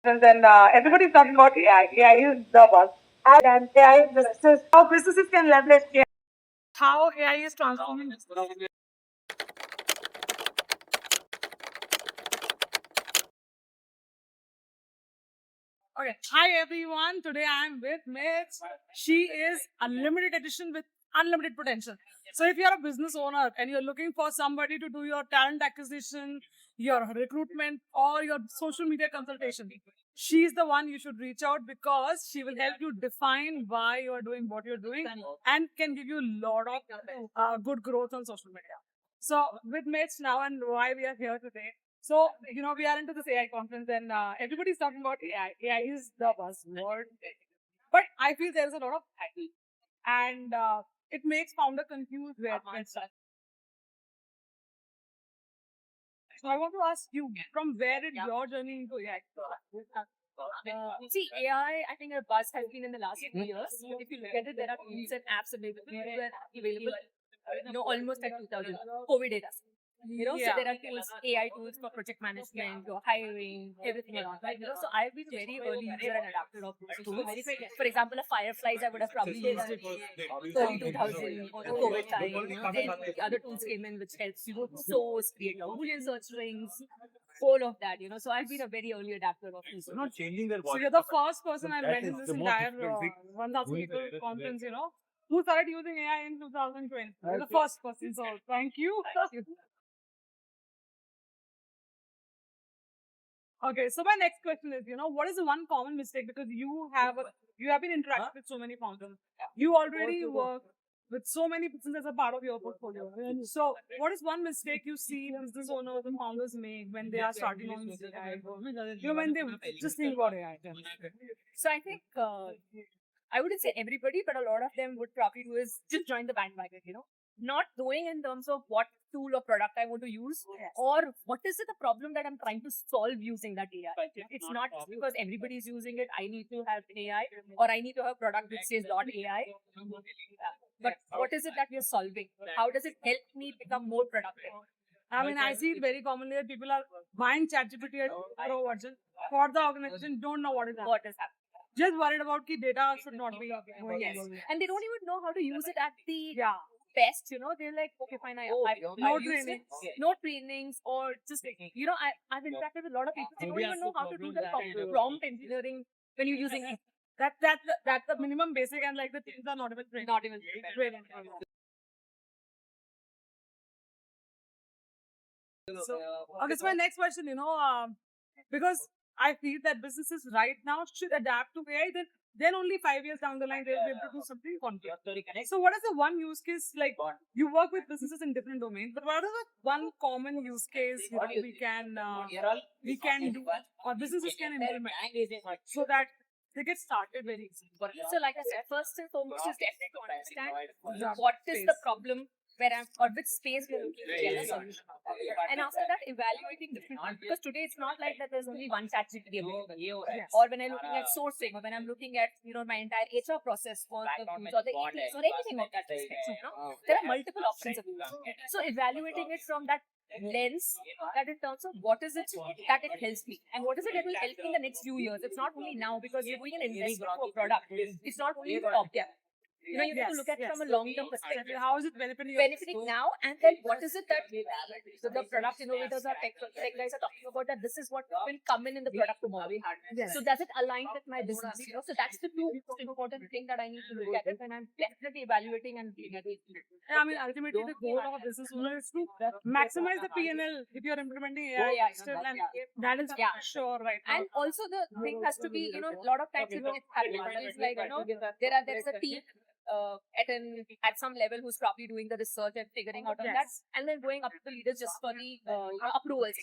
And everybody's talking about AI. AI is the buzz. And AI businesses, how businesses can leverage AI. How AI is transforming. Okay. Hi everyone. Today I'm with Mitch. She is a limited edition with unlimited potential. So if you're a business owner and you're looking for somebody to do your talent acquisition, your recruitment, or your social media consultation, she's the one you should reach out because she will help you define why you are doing what you're doing and can give you a lot of good growth on social media. So with Mitch now and why we are here today. So, we are into this AI conference and everybody's talking about AI. AI is the buzzword. But I feel there's a lot of hype and it makes founder confused where to start. So I want to ask you, from where did your journey into AI start? See, AI, I think a buzz has been in the last few years. If you look at it, there are tools and apps available, almost at 2000 COVID era. So there are tools, AI tools for project management, your hiring, everything around that. So I've been a very early user and adapter of those tools. For example, a Fireflies, I would have probably used it early 2000 or the COVID time. Then the other tools came in which helps you source, create your Boolean search strings, all of that. So I've been a very early adapter of these. Not changing their So you're the first person I met in this entire 1,000 people conference, who started using AI in 2020. You're the first person, so thank you. Okay, so my next question is, what is the one common mistake because you have been interacting with so many founders. You already work with so many businesses as a part of your portfolio. So, what is one mistake you see business owners and founders make when they are starting on AI? When they just think about AI. So I think I wouldn't say everybody, but a lot of them would probably do is just join the bandwagon, not knowing in terms of what tool or product I want to use or what is it the problem that I'm trying to solve using that AI. It's not because everybody is using it, I need to have AI or I need to have a product which says .ai. But what is it that we are solving? How does it help me become more productive? I mean, I see it very commonly that people are buying ChatGPT at Pro version for the organization, don't know what is happening. Just worried about ki data should not be Yes. And they don't even know how to use it at the best, they're like, okay, fine, no training. No trainings or just, I've interacted with a lot of people, they don't even know how to do the prompt engineering when you're using it. That's the minimum basic and like the things are not even trained. Not even trained. So, okay, so my next question, because I feel that businesses right now should adapt to AI, then only 5 years down the line they'll be able to do something concrete. So what is the one use case, like you work with businesses in different domains, but what is the one common use case we can do or businesses can implement so that they get started very easily? So like I said, first and foremost is definitely to understand what is the problem where I'm or which space we're looking to get a solution. And after that, evaluating different because today it's not like that there's only one ChatGPT available. Or when I'm looking at sourcing, or when I'm looking at my entire HR process for the foods or the ETs or anything of that respect. There are multiple options available. So evaluating it from that lens, that in terms of what is it that it helps me and what is it that will help me in the next few years. It's not only now because you're doing an investment for a product. It's not only for object. You need to look at it from a long-term perspective. How is it benefiting now? And then what is it that the product innovators or tech guys are talking about, that this is what will come in the product tomorrow. Yes. So does it align with my business? So that's the two most important thing that I need to look at it when I'm definitely evaluating and looking at it. I mean, ultimately the goal of a business owner is to maximize the P&L if you're implementing AI still, and that is sure right. And also the thing has to be, a lot of times it's happening. It's like, there is a team at some level who's probably doing the research and figuring out on that, and then going up to the leaders just for the approvals.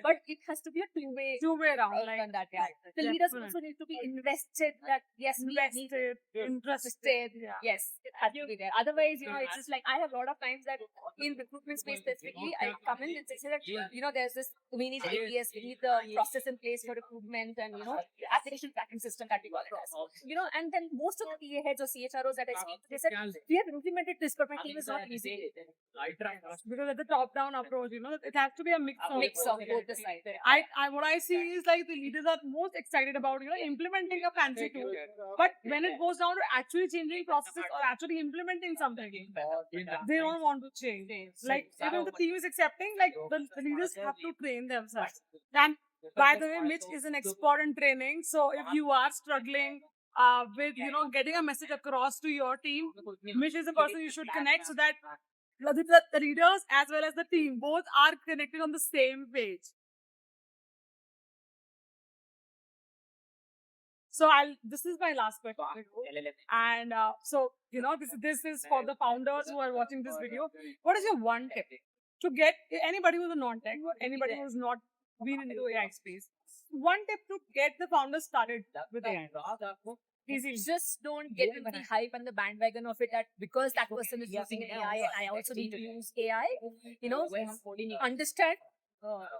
But it has to be a two-way around on that. The leaders also need to be invested. That yes, interested. Yes, it has to be there. Otherwise, it's just like I have a lot of times that in recruitment space specifically, I come in and say that there's this, we need APS, we need the process in place for recruitment, and the application tracking system that we call it as. And then most of the PA heads or CHROs that best team. They said, we have implemented this, but my team is not easy. Because at the top-down approach, it has to be a mix of Both the sides. What I see is like the leaders are most excited about implementing a fancy tool, but when it goes down to actually changing processes or actually implementing something, they don't want to change. Like even if the team is accepting, like the leaders have to train themselves. And by the way, Mitch is an expert in training, so if you are struggling with getting a message across to your team, Mitch is the person you should connect so that the leaders as well as the team both are connected on the same page. So this is my last question, and so this is for the founders who are watching this video. What is your one tip to get anybody who's a non-tech, anybody who's not been into AI space? One tip to get the founders started with AI. Easy. Just don't get into the hype and the bandwagon of it that because that person is using AI and I also need to use AI. Understand,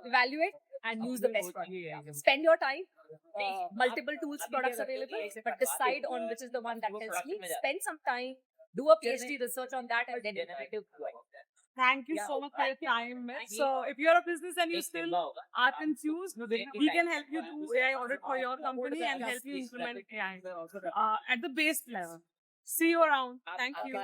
evaluate, and use the best product. Spend your time. Multiple tools, products available, but decide on which is the one that helps me. Spend some time, do a PhD research on that, and then Thank you so much for your time, Mitch. So, if you're a business and you still are confused, we can help you do AI audit for your company and help you implement AI at the base level. See you around. Thank you.